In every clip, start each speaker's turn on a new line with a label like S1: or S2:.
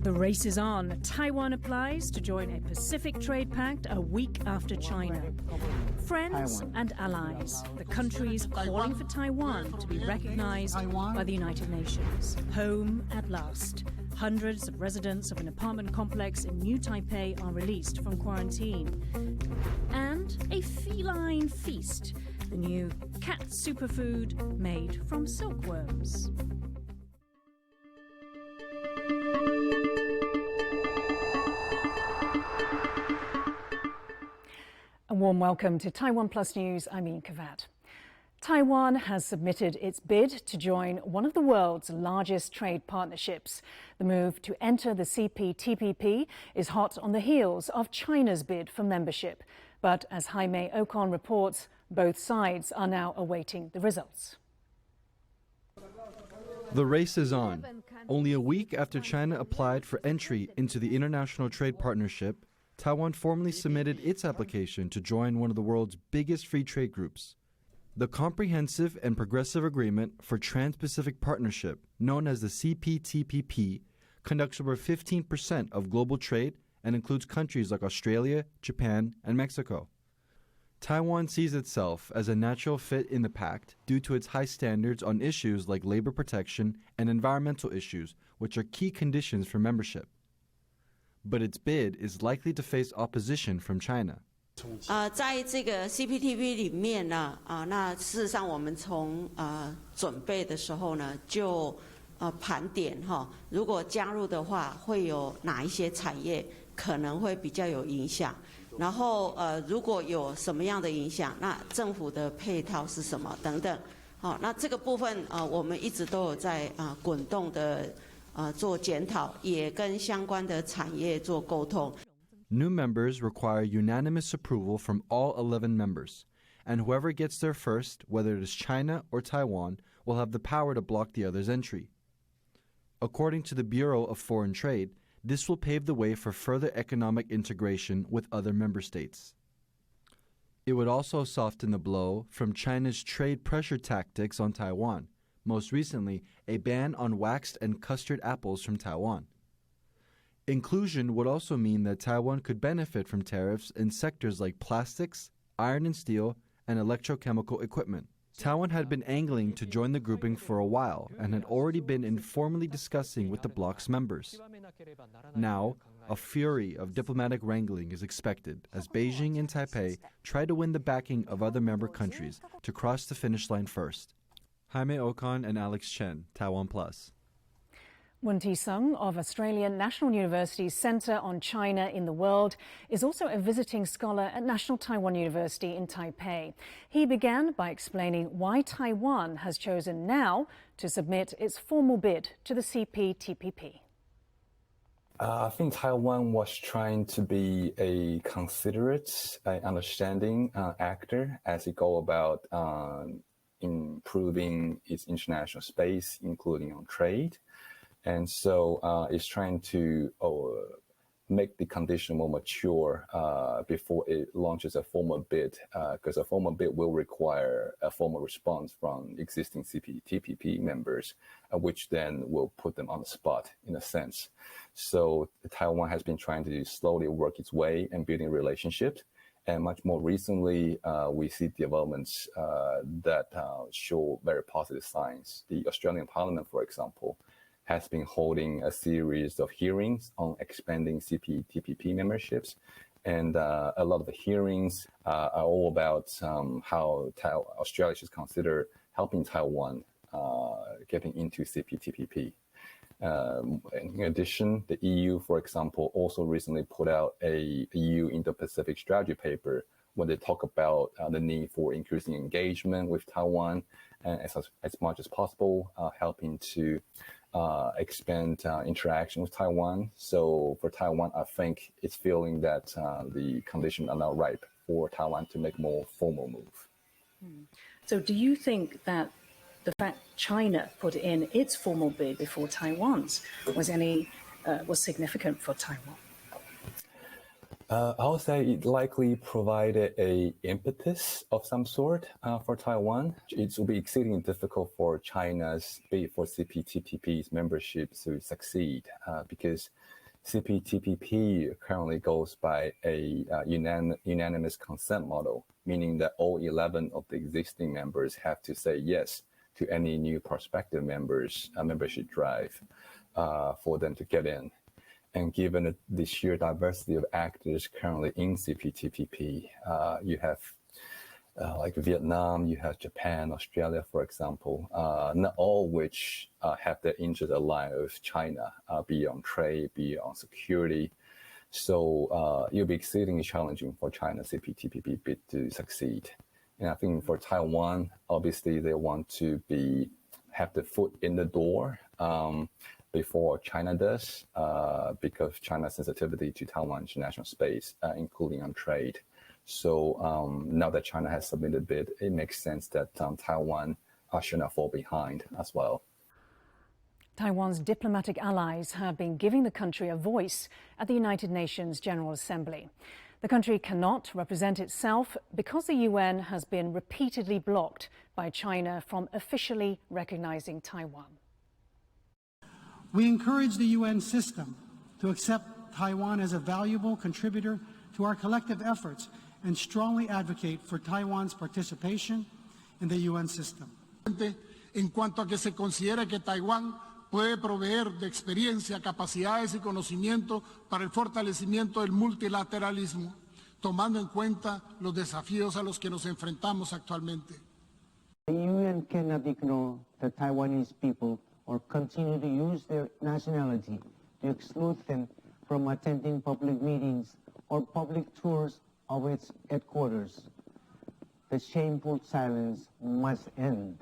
S1: The race is on. Taiwan applies to join a Pacific Trade Pact a week after China. Friends and allies, the countries calling for Taiwan to be recognized by the United Nations. Home at last. Hundreds of residents of an apartment complex in New Taipei are released from quarantine. And a feline feast, the new cat superfood made from silkworms. A warm welcome to TaiwanPlus News. I'm Yin Khvat. Taiwan has submitted its bid to join one of the world's largest trade partnerships. The move to enter the CPTPP is hot on the heels of China's bid for membership. But as Jaime Ocon reports, both sides are now awaiting the results.
S2: The race is on. Only a week after China applied for entry into the International Trade Partnership, Taiwan formally submitted its application to join one of the world's biggest free trade groups. The Comprehensive and Progressive Agreement for Trans-Pacific Partnership, known as the CPTPP, conducts over 15% of global trade and includes countries like Australia, Japan, and Mexico. Taiwan sees itself as a natural fit in the pact due to its high standards on issues like labor protection and environmental issues, which are key conditions for membership. But its bid is likely to face opposition from China.
S3: 在这个 CPTPP 里面呢，那事实上我们从准备的时候呢，就盘点哈，如果加入的话，会有哪一些产业可能会比较有影响，然后如果有什么样的影响，那政府的配套是什么等等，好，那这个部分我们一直都有在滚动的做检讨，也跟相关的产业做沟通。
S2: New members require unanimous approval from all 11 members, and whoever gets there first, whether it is China or Taiwan, will have the power to block the other's entry. According to the Bureau of Foreign Trade, this will pave the way for further economic integration with other member states. It would also soften the blow from China's trade pressure tactics on Taiwan, most recently a ban on waxed and custard apples from Taiwan. Inclusion would also mean that Taiwan could benefit from tariffs in sectors like plastics, iron and steel, and electrochemical equipment. Taiwan had been angling to join the grouping for a while and had already been informally discussing with the bloc's members. Now, a fury of diplomatic wrangling is expected as Beijing and Taipei try to win the backing of other member countries to cross the finish line first. Jaime Ocon and Alex Chen, TaiwanPlus.
S1: Wen Sung of Australian National University's Centre on China in the World is also a visiting scholar at National Taiwan University in Taipei. He began by explaining why Taiwan has chosen now to submit its formal bid to the CPTPP.
S4: I think Taiwan was trying to be a considerate, understanding actor as it go about improving its international space, including on trade. And so it's trying to make the condition more mature before it launches a formal bid, because a formal bid will require a formal response from existing CPTPP members, which then will put them on the spot in a sense. So Taiwan has been trying to slowly work its way and building relationships. And much more recently, we see developments that show very positive signs. The Australian Parliament, for example, has been holding a series of hearings on expanding CPTPP memberships. And a lot of the hearings are all about how Australia should consider helping Taiwan getting into CPTPP. In addition, the EU, for example, also recently put out a EU Indo-Pacific strategy paper when they talk about the need for increasing engagement with Taiwan and as much as possible, helping to expand interaction with Taiwan. So for Taiwan, I think it's feeling that the conditions are now ripe for Taiwan to make more formal move.
S1: So do you think that the fact China put in its formal bid before Taiwan's was significant for Taiwan?
S4: I would say it likely provided a impetus of some sort for Taiwan. It will be exceedingly difficult for China's bid for CPTPP's membership to succeed because CPTPP currently goes by a unanimous consent model, meaning that all 11 of the existing members have to say yes to any new prospective members' membership drive for them to get in. And given the sheer diversity of actors currently in CPTPP, you have like Vietnam, you have Japan, Australia, for example, not all which have their interests aligned with China, be it on trade, be it on security. So it'll be exceedingly challenging for China's CPTPP bid to succeed. And I think for Taiwan, obviously they want to have the foot in the door before China does, because China's sensitivity to Taiwan's national space, including on trade. So now that China has submitted a bid, it makes sense that Taiwan should not fall behind as well.
S1: Taiwan's diplomatic allies have been giving the country a voice at the United Nations General Assembly. The country cannot represent itself because the UN has been repeatedly blocked by China from officially recognizing Taiwan.
S5: We encourage the UN system to accept Taiwan as a valuable contributor to our collective efforts and strongly advocate for Taiwan's participation in the UN system.
S6: En cuanto a que se considera que Taiwán puede proveer de experiencia, capacidades y conocimiento para el fortalecimiento del multilateralismo, tomando en cuenta los desafíos a los que nos enfrentamos actualmente.
S7: The UN cannot ignore the Taiwanese people or continue to use their nationality to exclude them from attending public meetings or public tours of its headquarters. The shameful silence must end.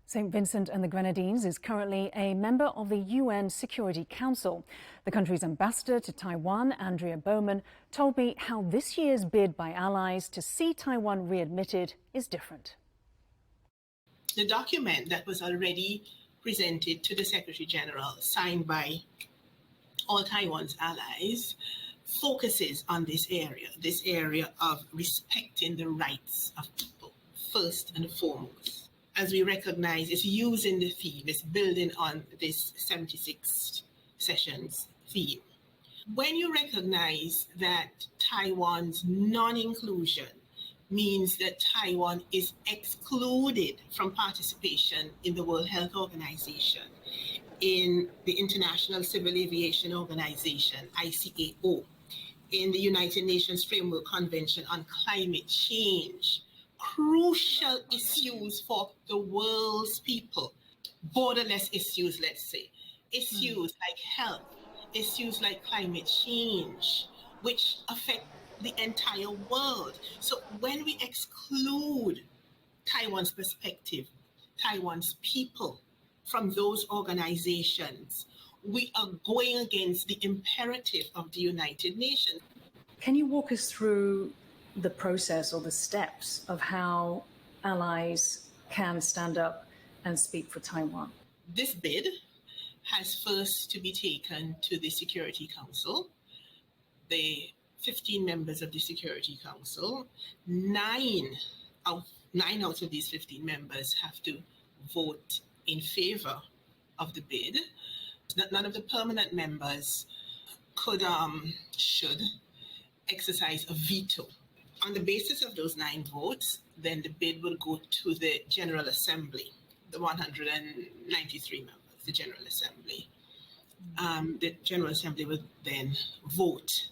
S1: St. Vincent and the Grenadines is currently a member of the UN Security Council. The country's ambassador to Taiwan, Andrea Bowman, told me how this year's bid by allies to see Taiwan readmitted is different.
S8: The document that was already presented to the Secretary General, signed by all Taiwan's allies, focuses on this area of respecting the rights of people, first and foremost. As we recognize, it's using the theme, it's building on this 76 sessions theme. When you recognize that Taiwan's non-inclusion means that Taiwan is excluded from participation in the World Health Organization, in the International Civil Aviation Organization, ICAO, in the United Nations Framework Convention on Climate Change, crucial issues for the world's people, borderless issues, let's say, issues like health, issues like climate change, which affect the entire world. So when we exclude Taiwan's perspective, Taiwan's people from those organizations, we are going against the imperative of the United Nations.
S1: Can you walk us through the process or the steps of how allies can stand up and speak for Taiwan?
S8: This bid has first to be taken to the Security Council. The 15 members of the Security Council, nine out of these 15 members have to vote in favor of the bid. None of the permanent members should exercise a veto. On the basis of those 9 votes, then the bid will go to the General Assembly, the 193 members, the General Assembly. The General Assembly will then vote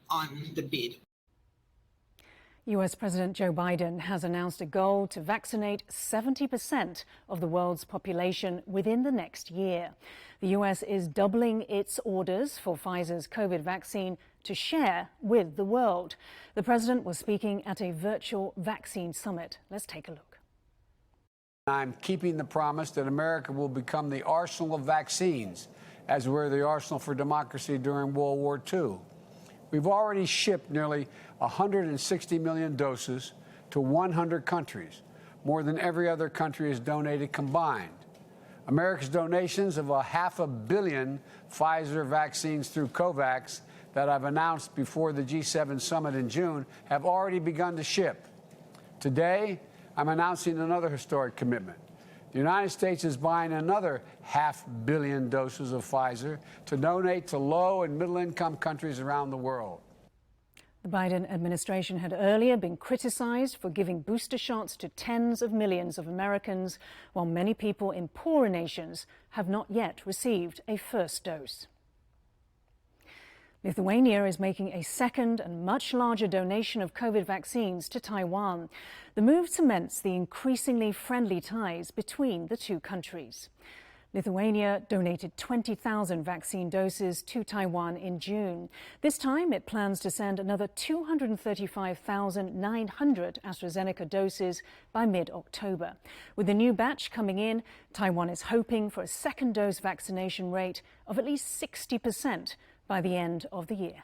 S8: on the bid.
S1: US President Joe Biden has announced a goal to vaccinate 70% of the world's population within the next year. The US is doubling its orders for Pfizer's COVID vaccine to share with the world. The president was speaking at a virtual vaccine summit. Let's take a look.
S9: I'm keeping the promise that America will become the arsenal of vaccines, as we were the arsenal for democracy during World War II. We've already shipped nearly 160 million doses to 100 countries, more than every other country has donated combined. America's donations of 500 million Pfizer vaccines through COVAX that I've announced before the G7 summit in June have already begun to ship. Today, I'm announcing another historic commitment. The United States is buying another 500 million doses of Pfizer to donate to low and middle-income countries around the world.
S1: The Biden administration had earlier been criticized for giving booster shots to tens of millions of Americans, while many people in poorer nations have not yet received a first dose. Lithuania is making a second and much larger donation of COVID vaccines to Taiwan. The move cements the increasingly friendly ties between the two countries. Lithuania donated 20,000 vaccine doses to Taiwan in June. This time, it plans to send another 235,900 AstraZeneca doses by mid-October. With the new batch coming in, Taiwan is hoping for a second dose vaccination rate of at least 60% by the end of the year.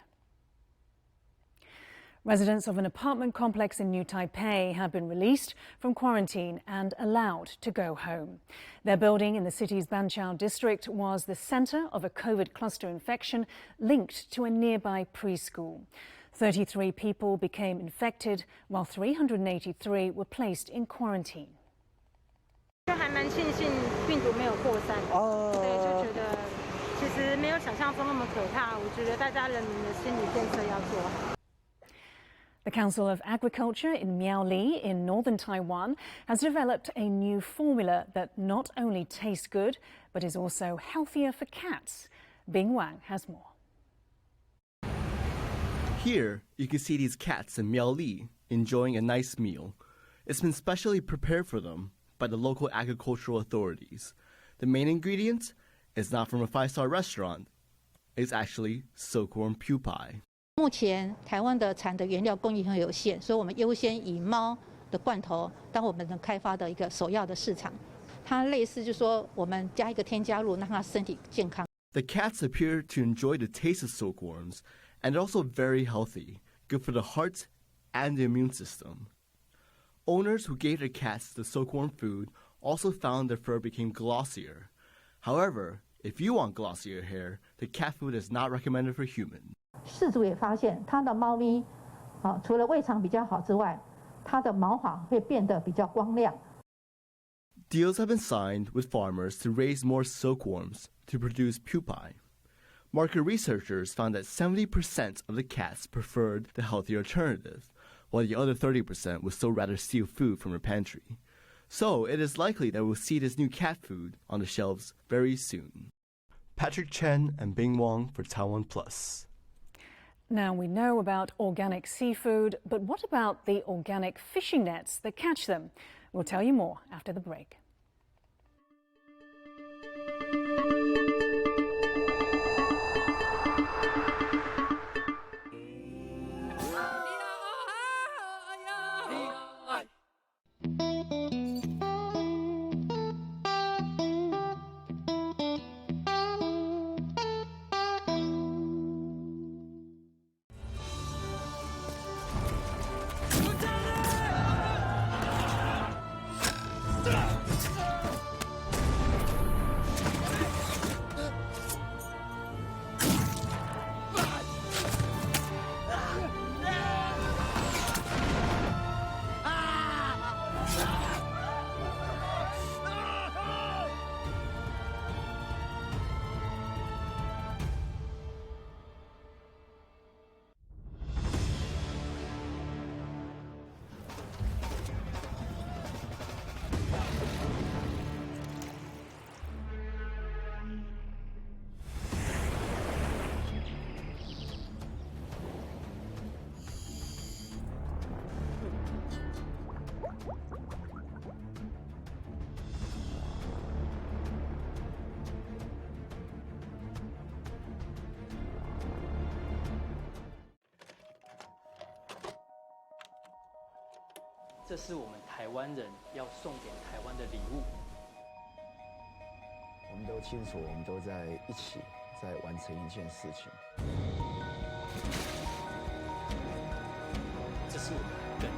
S1: Residents of an apartment complex in New Taipei have been released from quarantine and allowed to go home. Their building in the city's Banqiao district was the center of a COVID cluster infection linked to a nearby preschool. 33 people became infected, while 383 were placed in quarantine.
S10: 还蛮庆幸病毒没有扩散，对，就觉得其实没有想象中那么可怕。我觉得大家人民的心理建设要做好。
S1: The Council of Agriculture in Miaoli in northern Taiwan has developed a new formula that not only tastes good, but is also healthier for cats. Bing Wang has more.
S11: Here, you can see these cats in Miaoli enjoying a nice meal. It's been specially prepared for them by the local agricultural authorities. The main ingredient is not from a five-star restaurant. It's actually silkworm pupae.
S12: 目前台湾的产的原料供应很有限，所以我们优先以猫的罐头当我们能开发的一个首要的市场。它类似就是说我们加一个添加物，让它身体健康。
S11: The cats appear to enjoy the taste of silkworms, and they're also very healthy, good for the heart and the immune system. Owners who gave their cats the silkworm food also found their fur became glossier. However, if you want glossier hair, the cat food is not recommended for humans.
S12: 饲主也发现，它的猫咪，除了胃肠比较好之外，它的毛发会变得比较光亮。
S11: Deals have been signed with farmers to raise more silkworms to produce pupae. Market researchers found that 70% of the cats preferred the healthier alternative, while the other 30% would still rather steal food from her pantry. So it is likely that we'll see this new cat food on the shelves very soon. Patrick Chen and Bing Wang for TaiwanPlus.
S1: Now, we know about organic seafood, but what about the organic fishing nets that catch them? We'll tell you more after the break.
S13: 这是我们台湾人要送给台湾的礼物。
S14: 我们都清楚，我们都在一起，在完成一件事情。
S13: 这是我们的人。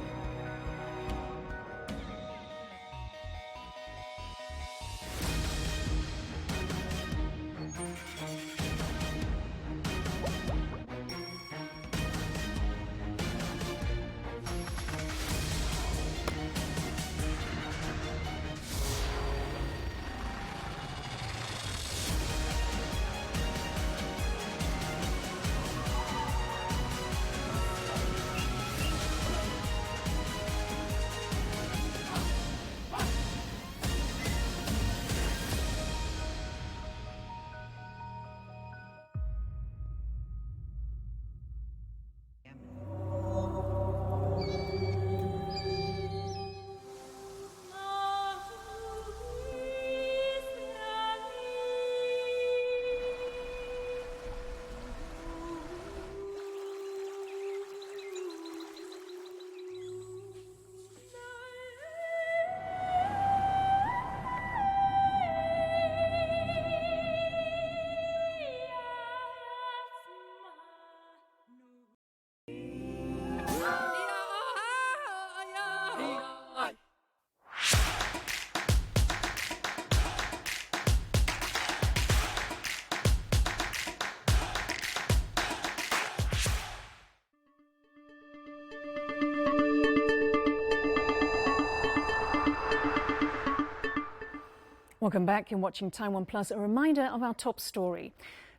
S1: Welcome back. You're watching TaiwanPlus. A reminder of our top story.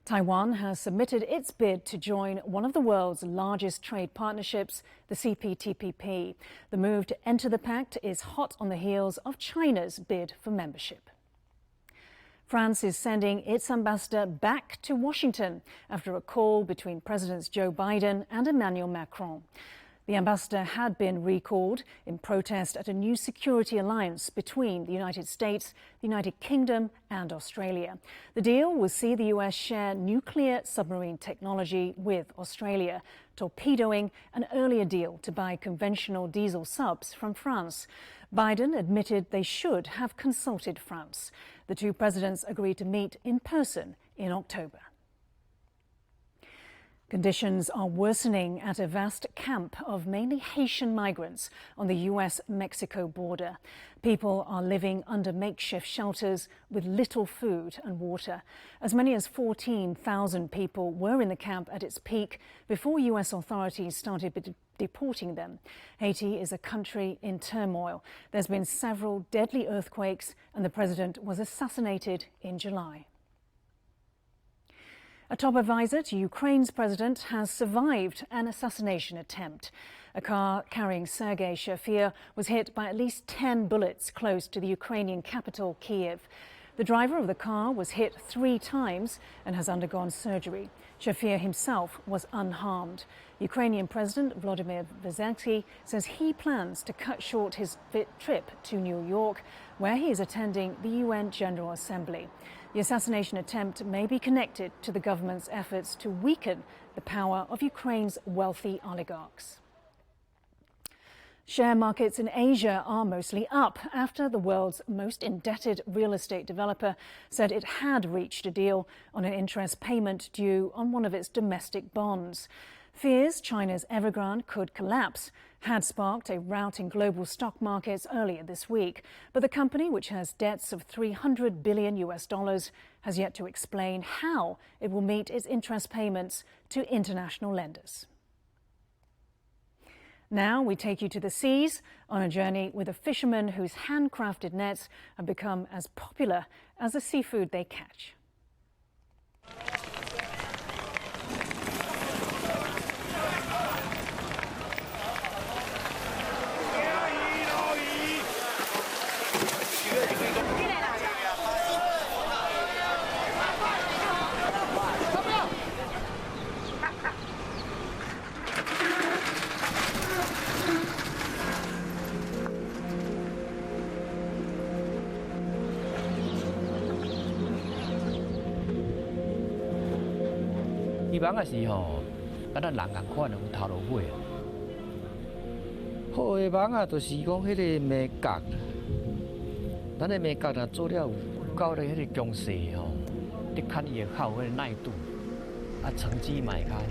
S1: Taiwan has submitted its bid to join one of the world's largest trade partnerships, the CPTPP. The move to enter the pact is hot on the heels of China's bid for membership. France is sending its ambassador back to Washington after a call between Presidents Joe Biden and Emmanuel Macron. The ambassador had been recalled in protest at a new security alliance between the United States, the United Kingdom and Australia. The deal will see the US share nuclear submarine technology with Australia, torpedoing an earlier deal to buy conventional diesel subs from France. Biden admitted they should have consulted France. The two presidents agreed to meet in person in October. Conditions are worsening at a vast camp of mainly Haitian migrants on the US-Mexico border. People are living under makeshift shelters with little food and water. As many as 14,000 people were in the camp at its peak before US authorities started deporting them. Haiti is a country in turmoil. There's been several deadly earthquakes and the president was assassinated in July. A top advisor to Ukraine's president has survived an assassination attempt. A car carrying Sergei Shafir was hit by at least 10 bullets close to the Ukrainian capital, Kyiv. The driver of the car was hit 3 times and has undergone surgery. Shafir himself was unharmed. Ukrainian President Volodymyr Zelensky says he plans to cut short his trip to New York, where he is attending the UN General Assembly. The assassination attempt may be connected to the government's efforts to weaken the power of Ukraine's wealthy oligarchs. Share markets in Asia are mostly up after the world's most indebted real estate developer said it had reached a deal on an interest payment due on one of its domestic bonds. Fears China's Evergrande could collapse had sparked a rout in global stock markets earlier this week. But the company, which has debts of $300 billion, has yet to explain how it will meet its interest payments to international lenders. Now we take you to the seas on a journey with a fisherman whose handcrafted nets have become as popular as the seafood they catch.
S15: 网也是吼，咱人共款用头路买。好的网啊，就是讲迄个眉角，咱的眉角若做了有够咧迄个强势吼，你看伊会较有迄个耐度，啊成绩嘛会较好。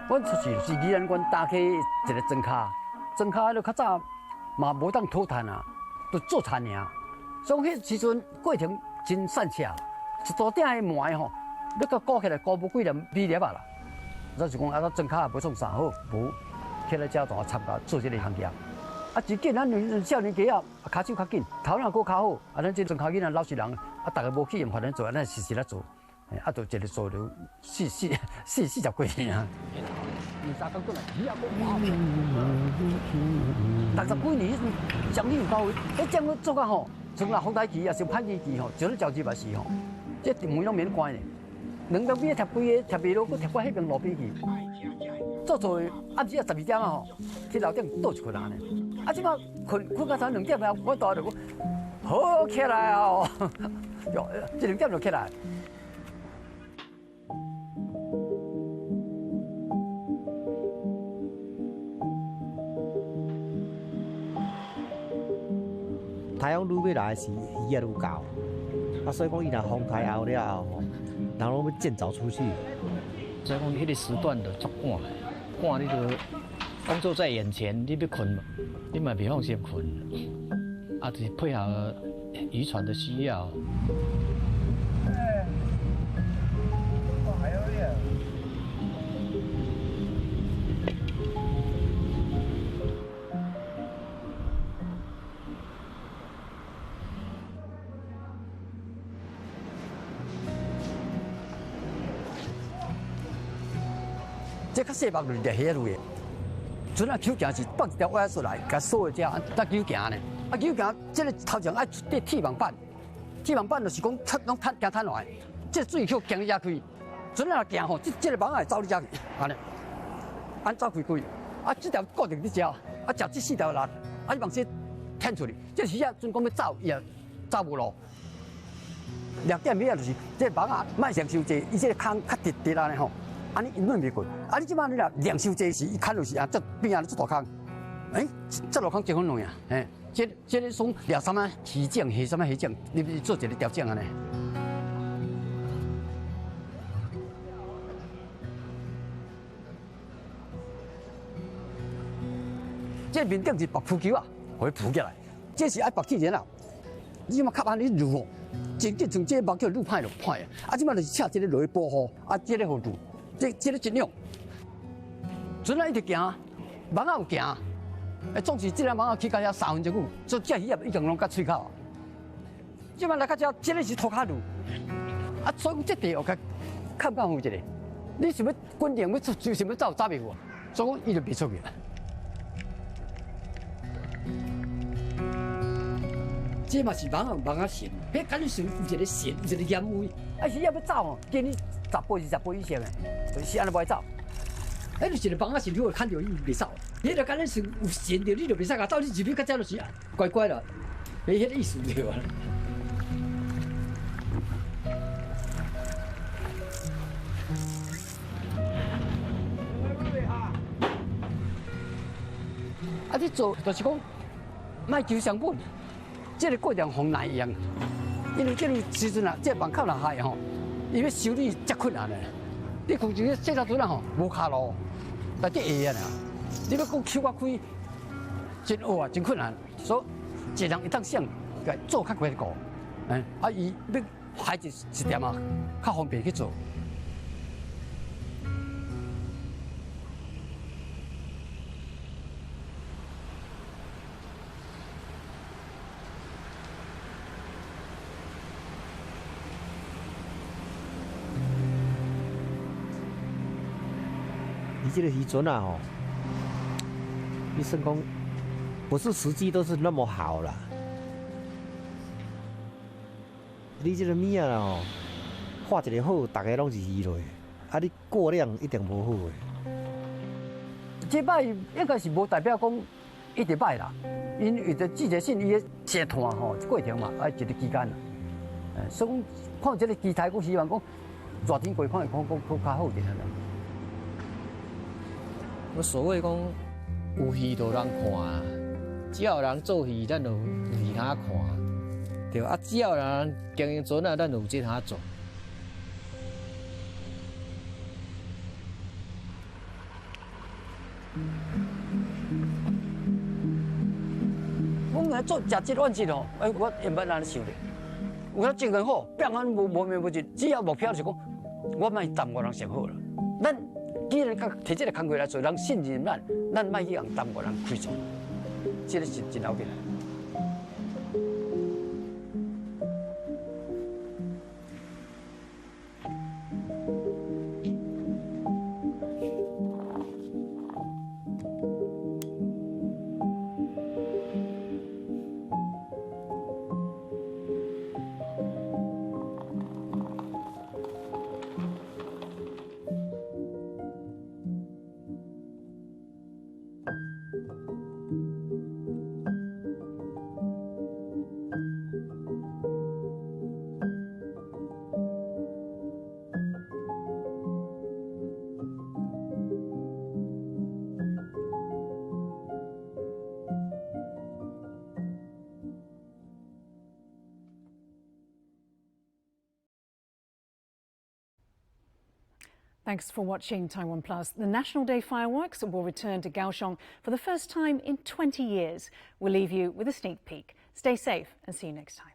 S16: 阮出去是宜兰县打起一个庄卡，庄卡迄个较早嘛无当讨炭啊，就做田尔。所以迄时阵过程真散洽，一座顶的糜吼，你甲鼓起来鼓无几粒米粒啊啦。咱是讲啊，庄卡也无创啥好，无起来才大参加做这个行业。啊，真紧，咱少年家啊，骹手较紧，头脑搁较好。啊，咱这庄卡囡仔老实人，啊，大家无去用法咱做，咱时来做。啊，就一日做了40几年啊。23工过来，60几年，奖励有到位。迄奖我做甲吼，从那红台期啊，上派机期吼，就咧交接嘛是吼，这门拢免关的。2张米贴规个，贴袂落，搁贴过迄边路边去。做暗时啊12点啊吼，去楼顶倒一困人呢。啊，即摆困到3、2点啊，我倒就好起来啊！哟，1、2点就起来。
S17: 台风愈要来时，鱼也愈高，啊，所以讲伊若风台后了后，人拢要建造出去。
S15: 所以讲，迄个时段就足赶，赶你就工作在眼前，你要困，你嘛别放心困，啊，就是配合渔船的需要。
S16: 这较细目就是掠虾类的，船啊球行是放一条歪出来，甲所有只搭球行呢。啊球行，这个头前爱出啲铁网板，铁网板就是讲拢行摊落来，这水口行遐开，船啊行吼，这个网会走你遮去，安尼，安走开开，啊这条固定伫遮，啊食这4条力，啊你往这牵出去，这时啊船讲要走，伊也走无路。掠点尾啊就是这网啊，莫上伤济，伊这个空较直直安尼吼。安尼因软袂过，啊！你即摆你若量收济时，伊牵落是啊，这边啊，这大坑，这路坑结婚容易啊，这个从掠什么鱼种、下什么鱼种，你做一个调整安尼。这面顶是白浮球啊，互伊浮起来，这是爱白铁人啊。你即摆卡安尼入哦，真正从这目叫愈歹就歹啊，啊！即摆就是请这个落去保护，啊，这个互入。这个质量，船啊一直行，网啊有行，总是这个网啊去到遐3分钟久，所以这鱼也已经拢到喙口啊。即摆来到这，这个是拖卡路，啊，所以讲这地哦，较较负一个，你想要稳定要出，想要走袂过，所以讲伊就袂出去了。这嘛是网啊线，迄敢是有一个线，有一个盐位，啊是要走哦，今日。10倍是10倍以上的，就是安尼袂走。迄就是一个网啊线，你会看到伊袂走。你著敢若是有线着，你就袂使甲走，你入去到遮就是乖乖啦，没迄个意思对啊。啊，你做就是讲，莫求成本，这个过程互难用，因为这个时阵啊，这网口若害吼。伊要修理遮困难的，你空中小条船啊吼，无卡路，内底下啊，你要讲手啊开，真学啊，真困难。所以一人一趟想，甲做较快个，啊伊要海一点啊，较方便去做。
S17: 你这个渔船啊，吼，你算讲不是时机都是那么好啦。你这个物啊吼，画一个好，大家拢是鱼类，啊你过量一定无好诶。
S16: 这摆应该是无代表讲一直歹啦，因为着季节性伊个生炭吼过程嘛，爱一个期间啦。所以讲看这个期待，我希望讲热天过看会较好一点啦。
S15: 我所谓讲有戏就有人看，只要有人做戏，咱就有戏通看，对啊。只要有人经营船啊，咱就有这通做。
S16: 我来做食这乱事吼，我也免安尼想的。有了精神好，变安无面无尽，只要目标是讲，我莫耽误人上好了。咱既然摕这个工作来做，人信任咱莫去让耽误人开做，这个是真要紧的。
S1: Thanks for watching Taiwan Plus. The National Day fireworks will return to Kaohsiung for the first time in 20 years. We'll leave you with a sneak peek. Stay safe and see you next time.